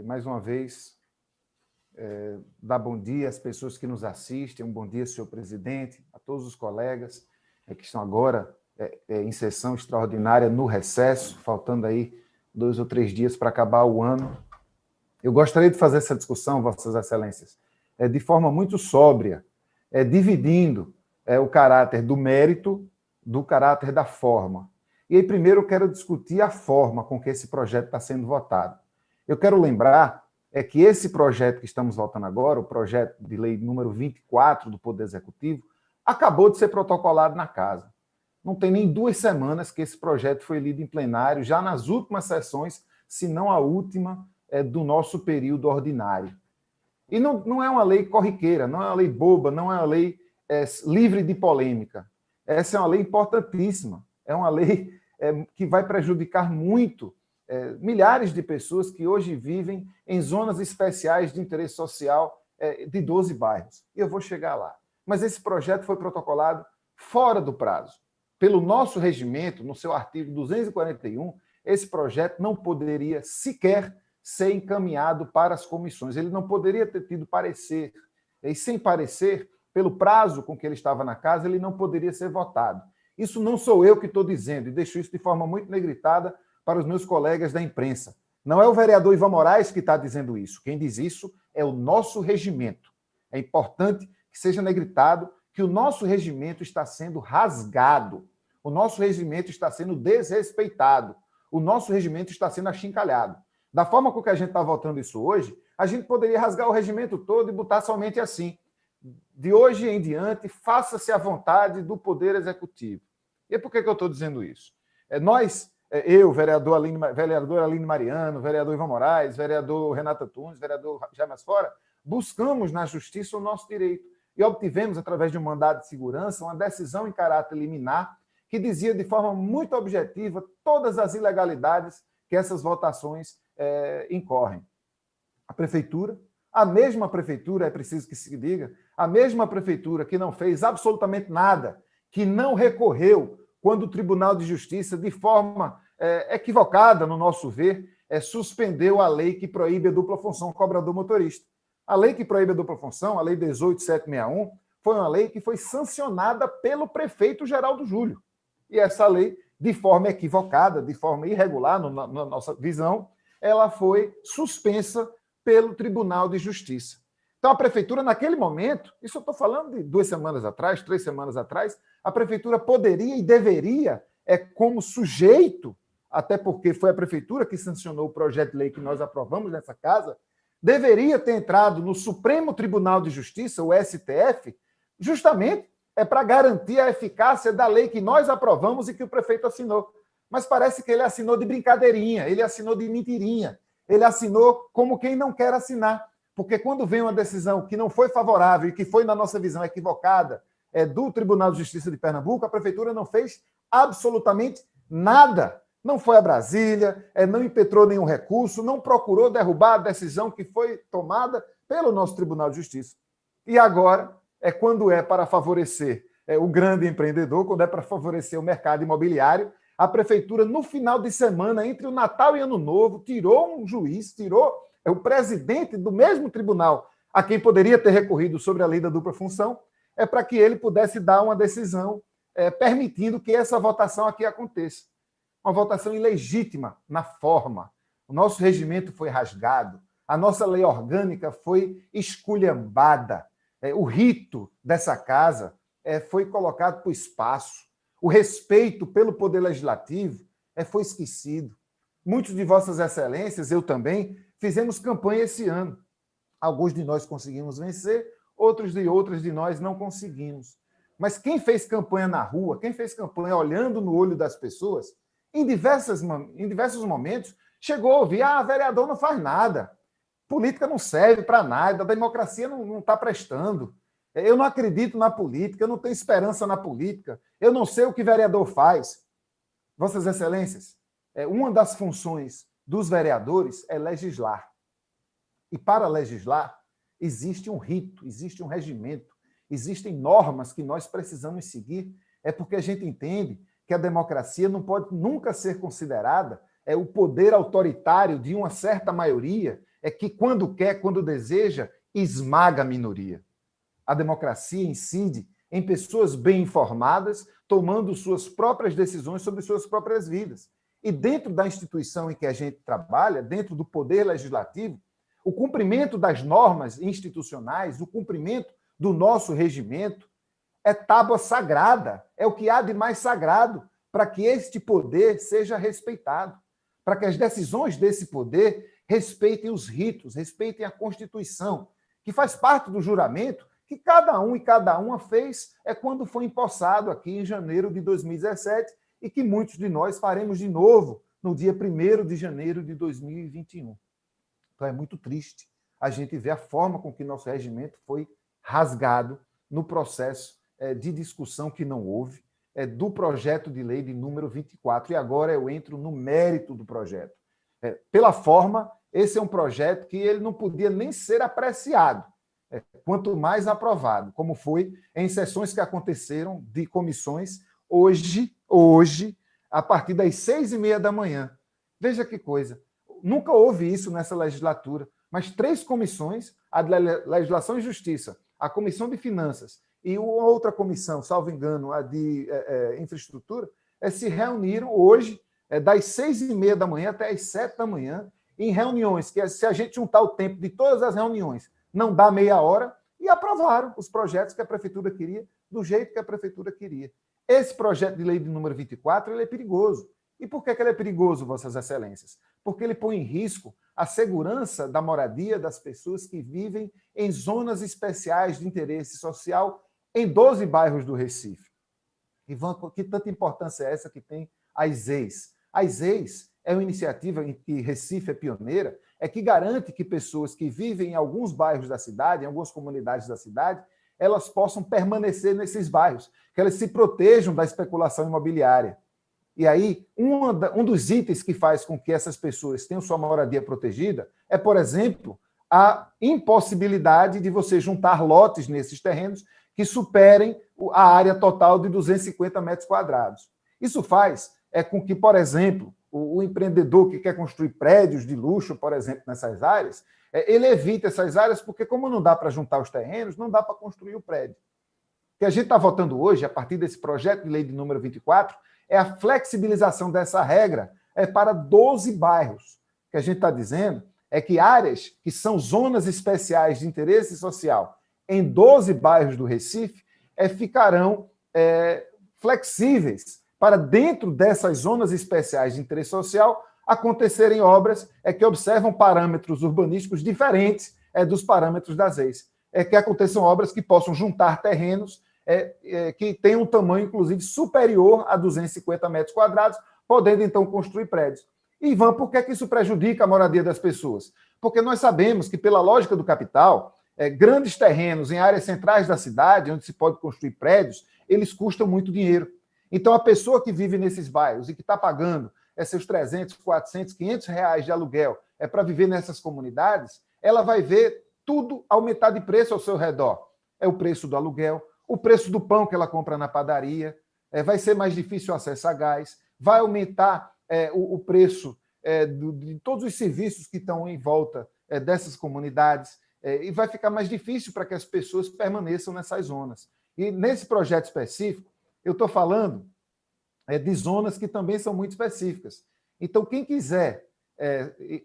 mais uma vez, dar bom dia às pessoas que nos assistem, um bom dia, senhor presidente, a todos os colegas que estão agora em sessão extraordinária no recesso, faltando aí 2 ou 3 dias para acabar o ano. Eu gostaria de fazer essa discussão, Vossas Excelências, de forma muito sóbria, dividindo o caráter do mérito do caráter da forma. E aí, primeiro, eu quero discutir a forma com que esse projeto está sendo votado. Eu quero lembrar que esse projeto que estamos votando agora, o projeto de lei número 24 do Poder Executivo, acabou de ser protocolado na Casa. Não tem nem 2 semanas que esse projeto foi lido em plenário, já nas últimas sessões, se não a última, do nosso período ordinário. E não é uma lei corriqueira, não é uma lei boba, não é uma lei livre de polêmica. Essa é uma lei importantíssima, é uma lei que vai prejudicar muito milhares de pessoas que hoje vivem em zonas especiais de interesse social de 12 bairros. E eu vou chegar lá. Mas esse projeto foi protocolado fora do prazo. Pelo nosso regimento, no seu artigo 241, esse projeto não poderia sequer ser encaminhado para as comissões. Ele não poderia ter tido parecer. E sem parecer, pelo prazo com que ele estava na Casa, ele não poderia ser votado. Isso não sou eu que estou dizendo, e deixo isso de forma muito negritada para os meus colegas da imprensa. Não é o vereador Ivan Moraes que está dizendo isso. Quem diz isso é o nosso regimento. É importante que seja negritado que o nosso regimento está sendo rasgado. O nosso regimento está sendo desrespeitado. O nosso regimento está sendo achincalhado. Da forma com que a gente está votando isso hoje, a gente poderia rasgar o regimento todo e botar somente assim. De hoje em diante, faça-se a vontade do Poder Executivo. E por que eu estou dizendo isso? Eu, vereador Aline Mariano, vereador Ivan Moraes, vereador Renato Antunes, vereador Jaime Asfora, buscamos na Justiça o nosso direito e obtivemos, através de um mandado de segurança, uma decisão em caráter liminar que dizia de forma muito objetiva todas as ilegalidades que essas votações incorrem. A Prefeitura, a mesma Prefeitura, é preciso que se diga, a mesma Prefeitura que não fez absolutamente nada, que não recorreu quando o Tribunal de Justiça, de forma equivocada, no nosso ver, suspendeu a lei que proíbe a dupla função cobrador-motorista. A lei que proíbe a dupla função, a Lei 18.761, foi uma lei que foi sancionada pelo prefeito Geraldo Júlio. E essa lei, de forma equivocada, de forma irregular, na nossa visão, ela foi suspensa pelo Tribunal de Justiça. Então, a Prefeitura, naquele momento, isso eu estou falando de 2 semanas atrás, 3 semanas atrás, a Prefeitura poderia e deveria, como sujeito, até porque foi a Prefeitura que sancionou o projeto de lei que nós aprovamos nessa Casa, deveria ter entrado no Supremo Tribunal de Justiça, o STF, justamente para garantir a eficácia da lei que nós aprovamos e que o prefeito assinou. Mas parece que ele assinou de brincadeirinha, ele assinou de mentirinha, ele assinou como quem não quer assinar. Porque quando vem uma decisão que não foi favorável e que foi, na nossa visão, equivocada do Tribunal de Justiça de Pernambuco, a Prefeitura não fez absolutamente nada. Não foi a Brasília, não impetrou nenhum recurso, não procurou derrubar a decisão que foi tomada pelo nosso Tribunal de Justiça. E agora, quando é para favorecer o grande empreendedor, quando é para favorecer o mercado imobiliário, a Prefeitura, no final de semana, entre o Natal e Ano Novo, tirou um juiz, tirou o presidente do mesmo tribunal a quem poderia ter recorrido sobre a lei da dupla função, para que ele pudesse dar uma decisão permitindo que essa votação aqui aconteça. Uma votação ilegítima na forma. O nosso regimento foi rasgado, a nossa lei orgânica foi esculhambada, o rito dessa Casa foi colocado para o espaço, o respeito pelo Poder Legislativo foi esquecido. Muitos de Vossas Excelências, eu também, fizemos campanha esse ano. Alguns de nós conseguimos vencer, outros de nós não conseguimos. Mas quem fez campanha na rua, quem fez campanha olhando no olho das pessoas, em diversos momentos, chegou a ouvir: vereador não faz nada, política não serve para nada, a democracia não está prestando, eu não acredito na política, eu não tenho esperança na política, eu não sei o que vereador faz. Vossas Excelências, uma das funções dos vereadores é legislar. E para legislar, existe um rito, existe um regimento, existem normas que nós precisamos seguir. É porque a gente entende que a democracia não pode nunca ser considerada o poder autoritário de uma certa maioria é que, quando quer, quando deseja, esmaga a minoria. A democracia incide em pessoas bem informadas, tomando suas próprias decisões sobre suas próprias vidas. E dentro da instituição em que a gente trabalha, dentro do poder legislativo, o cumprimento das normas institucionais, o cumprimento do nosso regimento, é tábua sagrada, é o que há de mais sagrado para que este poder seja respeitado, para que as decisões desse poder respeitem os ritos, respeitem a Constituição, que faz parte do juramento que cada um e cada uma fez quando foi empossado aqui em janeiro de 2017 e que muitos de nós faremos de novo no dia 1º de janeiro de 2021. Então é muito triste a gente ver a forma com que nosso regimento foi rasgado no processo de discussão que não houve, do projeto de lei de número 24. E agora eu entro no mérito do projeto. Pela forma, esse é um projeto que ele não podia nem ser apreciado, quanto mais aprovado, como foi em sessões que aconteceram de comissões hoje, a partir das 6h30 da manhã. Veja que coisa. Nunca houve isso nessa legislatura, mas 3 comissões, a de Legislação e Justiça, a Comissão de Finanças e outra comissão, salvo engano, a de Infraestrutura, se reuniram hoje, das 6h30 da manhã até as 7 da manhã, em reuniões que, se a gente juntar o tempo de todas as reuniões, não dá meia hora, e aprovaram os projetos que a Prefeitura queria, do jeito que a Prefeitura queria. Esse projeto de lei de número 24 ele é perigoso. E por que ele é perigoso, Vossas Excelências? Porque ele põe em risco a segurança da moradia das pessoas que vivem em zonas especiais de interesse social em 12 bairros do Recife. Ivan, que tanta importância é essa que tem as EIs? As EIs é uma iniciativa em que Recife é pioneira, que garante que pessoas que vivem em alguns bairros da cidade, em algumas comunidades da cidade, elas possam permanecer nesses bairros, que elas se protejam da especulação imobiliária. E aí, um dos itens que faz com que essas pessoas tenham sua moradia protegida é, por exemplo, a impossibilidade de você juntar lotes nesses terrenos que superem a área total de 250 metros quadrados. Isso faz com que, por exemplo, o empreendedor que quer construir prédios de luxo, por exemplo, nessas áreas, ele evita essas áreas porque, como não dá para juntar os terrenos, não dá para construir o prédio. O que a gente está votando hoje, a partir desse projeto de lei de número 24, é a flexibilização dessa regra para 12 bairros. O que a gente está dizendo é que áreas que são zonas especiais de interesse social em 12 bairros do Recife ficarão flexíveis para, dentro dessas zonas especiais de interesse social, acontecerem obras que observam parâmetros urbanísticos diferentes dos parâmetros das EIs. Que aconteçam obras que possam juntar terrenos que tenham um tamanho, inclusive, superior a 250 metros quadrados, podendo, então, construir prédios. E, Ivan, por que isso prejudica a moradia das pessoas? Porque nós sabemos que, pela lógica do capital, grandes terrenos em áreas centrais da cidade, onde se pode construir prédios, eles custam muito dinheiro. Então, a pessoa que vive nesses bairros e que está pagando seus 300, 400, 500 reais de aluguel para viver nessas comunidades, ela vai ver tudo aumentar de preço ao seu redor. O preço do aluguel, o preço do pão que ela compra na padaria, vai ser mais difícil o acesso a gás, vai aumentar o preço de todos os serviços que estão em volta dessas comunidades, e vai ficar mais difícil para que as pessoas permaneçam nessas zonas. E nesse projeto específico, eu estou falando de zonas que também são muito específicas. Então, quem quiser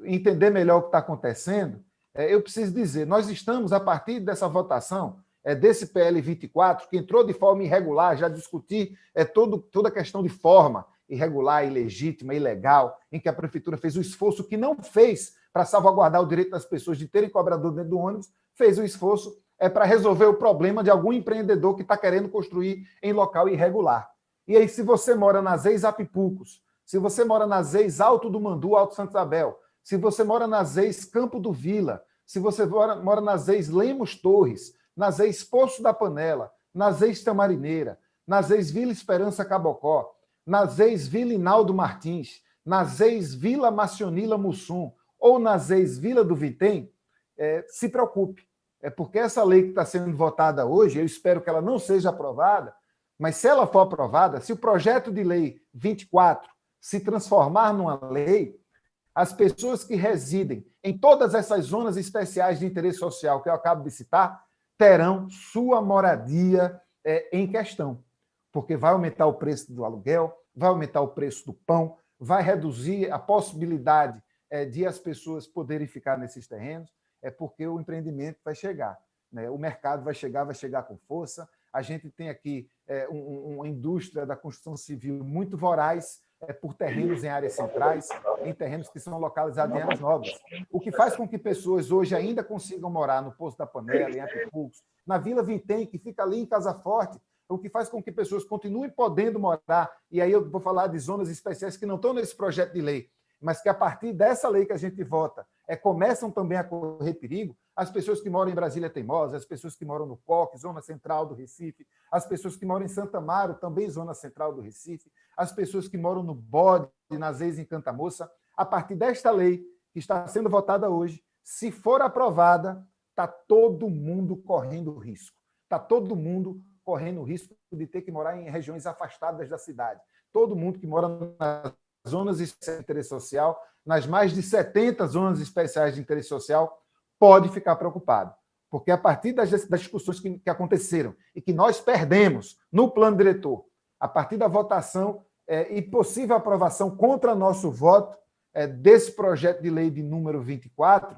entender melhor o que está acontecendo, eu preciso dizer, nós estamos, a partir dessa votação, desse PL 24, que entrou de forma irregular, já discuti toda a questão de forma irregular, ilegítima, ilegal, em que a Prefeitura fez o esforço que não fez para salvaguardar o direito das pessoas de terem cobrador dentro do ônibus, fez o esforço para resolver o problema de algum empreendedor que está querendo construir em local irregular. E aí, se você mora nas EIs Apipucos, se você mora nas EIs Alto do Mandu, Alto Santa Isabel, se você mora nas EIs Campo do Vila, se você mora nas EIs Lemos Torres, nas EIs Poço da Panela, nas EIs Tamarineira, nas EIs Vila Esperança Cabocó, nas EIs Vila Inaldo Martins, nas EIs Vila Macionila Mussum ou nas EIs Vila do Vitem, se preocupe. Porque essa lei que está sendo votada hoje, eu espero que ela não seja aprovada, mas se ela for aprovada, se o projeto de lei 24 se transformar numa lei, as pessoas que residem em todas essas zonas especiais de interesse social que eu acabo de citar terão sua moradia em questão, porque vai aumentar o preço do aluguel, vai aumentar o preço do pão, vai reduzir a possibilidade de as pessoas poderem ficar nesses terrenos, porque o empreendimento vai chegar, né? O mercado vai chegar com força. A gente tem aqui uma indústria da construção civil muito voraz por terrenos em áreas centrais, em terrenos que são localizados em áreas nobres, o que faz com que pessoas hoje ainda consigam morar no Poço da Panela, em Apipucos, na Vila Vintém, que fica ali em Casa Forte, o que faz com que pessoas continuem podendo morar, e aí eu vou falar de zonas especiais que não estão nesse projeto de lei, mas que a partir dessa lei que a gente vota, começam também a correr perigo, as pessoas que moram em Brasília Teimosa, as pessoas que moram no Coque, zona central do Recife, as pessoas que moram em Santa Amaro, também zona central do Recife, as pessoas que moram no Bode, nas ex-Encantamoça, a partir desta lei que está sendo votada hoje, se for aprovada, está todo mundo correndo risco. Está todo mundo correndo o risco de ter que morar em regiões afastadas da cidade. Todo mundo que mora nas zonas especiais de interesse social, nas mais de 70 zonas especiais de interesse social, pode ficar preocupado. Porque a partir das discussões que aconteceram e que nós perdemos no plano diretor, a partir da votação e possível aprovação contra nosso voto desse projeto de lei de número 24,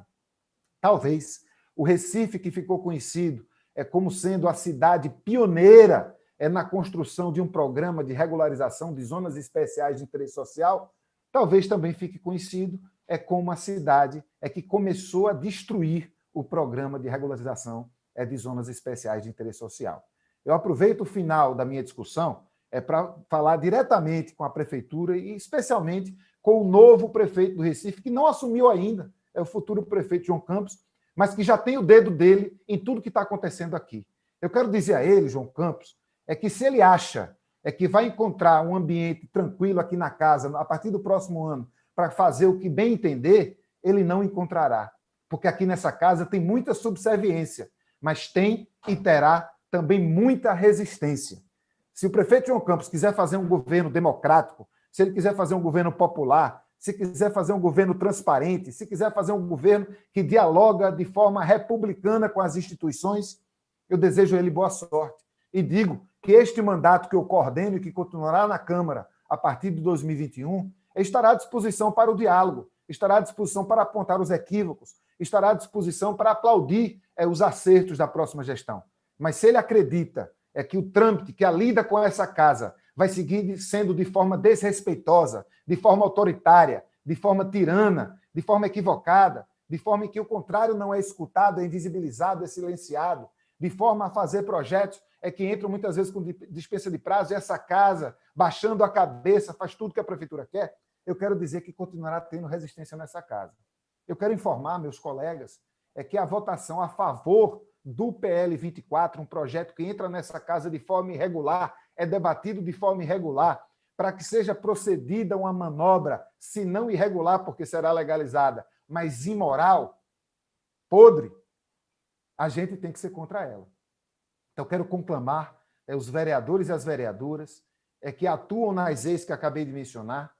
talvez o Recife, que ficou conhecido como sendo a cidade pioneira na construção de um programa de regularização de zonas especiais de interesse social, talvez também fique conhecido como a cidade que começou a destruir o programa de regularização de zonas especiais de interesse social. Eu aproveito o final da minha discussão para falar diretamente com a prefeitura e especialmente com o novo prefeito do Recife, que não assumiu ainda, é o futuro prefeito João Campos, mas que já tem o dedo dele em tudo que está acontecendo aqui. Eu quero dizer a ele, João Campos, que se ele acha que vai encontrar um ambiente tranquilo aqui na casa, a partir do próximo ano, para fazer o que bem entender, ele não encontrará. Porque aqui nessa casa tem muita subserviência, mas tem e terá também muita resistência. Se o prefeito João Campos quiser fazer um governo democrático, se ele quiser fazer um governo popular, se quiser fazer um governo transparente, se quiser fazer um governo que dialoga de forma republicana com as instituições, eu desejo a ele boa sorte. E digo que este mandato que eu coordeno e que continuará na Câmara a partir de 2021 estará à disposição para o diálogo, estará à disposição para apontar os equívocos, estará à disposição para aplaudir os acertos da próxima gestão. Mas se ele acredita que o trâmite, que a lida com essa casa vai seguir sendo de forma desrespeitosa, de forma autoritária, de forma tirana, de forma equivocada, de forma em que o contrário não é escutado, é invisibilizado, é silenciado, de forma a fazer projetos que entram muitas vezes com dispensa de prazo, e essa casa, baixando a cabeça, faz tudo que a prefeitura quer, eu quero dizer que continuará tendo resistência nessa casa. Eu quero informar meus colegas que a votação a favor do PL 24, um projeto que entra nessa casa de forma irregular, é debatido de forma irregular, para que seja procedida uma manobra, se não irregular, porque será legalizada, mas imoral, podre, a gente tem que ser contra ela. Então, quero conclamar os vereadores e as vereadoras que atuam nas ex que acabei de mencionar,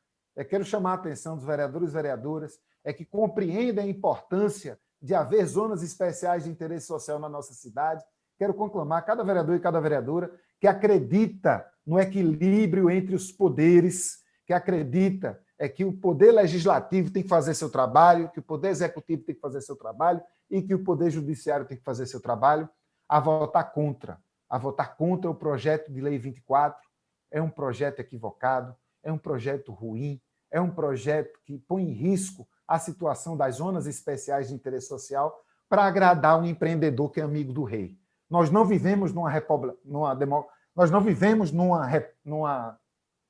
quero chamar a atenção dos vereadores e vereadoras que compreendem a importância de haver zonas especiais de interesse social na nossa cidade. Quero conclamar cada vereador e cada vereadora que acredita no equilíbrio entre os poderes, que acredita que o poder legislativo tem que fazer seu trabalho, que o poder executivo tem que fazer seu trabalho e que o poder judiciário tem que fazer seu trabalho, a votar contra o projeto de lei 24. É um projeto equivocado, é um projeto ruim, é um projeto que põe em risco a situação das zonas especiais de interesse social para agradar um empreendedor que é amigo do rei. Nós não vivemos numa república, nós não vivemos numa...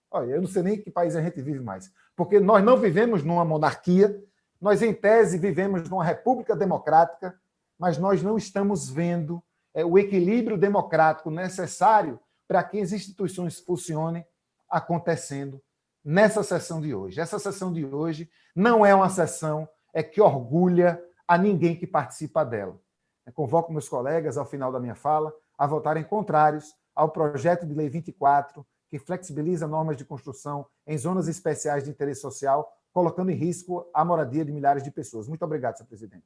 Olha, eu não sei nem que país a gente vive mais, porque nós não vivemos numa monarquia, nós, em tese, vivemos numa república democrática, mas nós não estamos vendo o equilíbrio democrático necessário para que as instituições funcionem acontecendo nessa sessão de hoje. Essa sessão de hoje não é uma sessão que orgulha a ninguém que participa dela. Eu convoco meus colegas, ao final da minha fala, a votarem contrários ao projeto de lei 24, que flexibiliza normas de construção em zonas especiais de interesse social, colocando em risco a moradia de milhares de pessoas. Muito obrigado, senhor presidente.